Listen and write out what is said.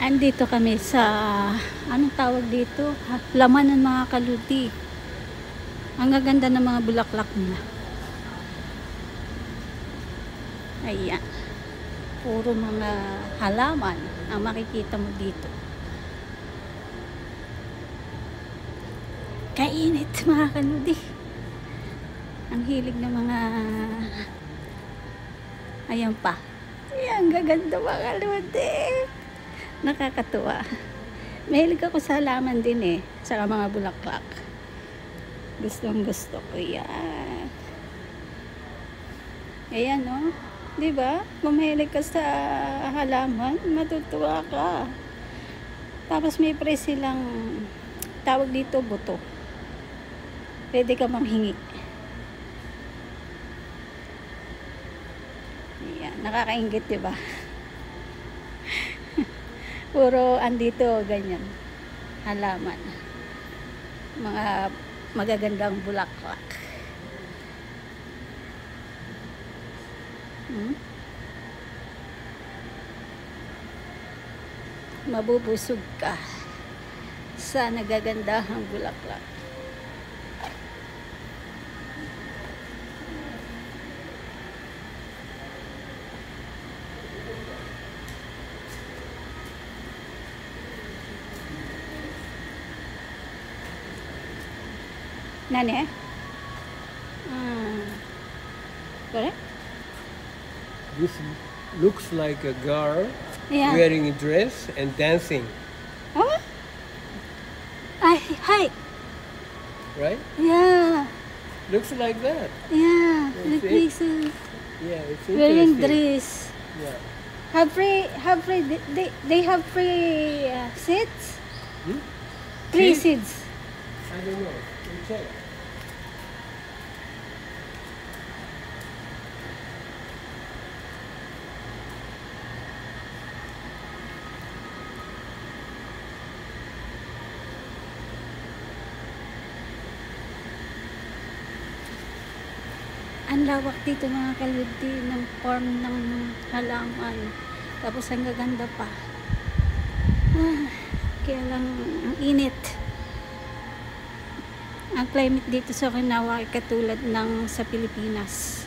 Andito kami sa, anong tawag dito? Laman ng mga kaludi. Ang gaganda ng mga bulaklak nila. Ayan. Puro mga halaman ang makikita mo dito. Kainit mga kaludi. Ang hilig ng mga, ayan pa. Ayan, gaganda mga kaludi. Nakakatuwa. Mahilig ako sa halaman din eh. Sa mga bulaklak. Gustong gusto ko yan. Ayan o. Diba? Kung mahilig ka sa halaman, matutuwa ka. Tapos may pre silang tawag dito buto. Pwede ka manghingi. Ayan. Nakakaingit diba? Puro andito ganyan. Halaman. Mga magagandang bulaklak. Mabubusog ka sa nagagandahang bulaklak. Nane? Correct? This looks like a girl wearing a dress and dancing. Oh? Hi. Right? Yeah. Looks like that. Yeah. That's Like it. this. Yeah, it's Wearing interesting. dress. Yeah. They have free seats? Hmm? Free Seats? seats. I don't know. We'll check. Ang lawak dito mga kaludi ng farm ng halaman. Tapos ang gaganda pa. Kaya lang ang init. Ang climate dito sa Okinawa ay katulad ng sa Pilipinas.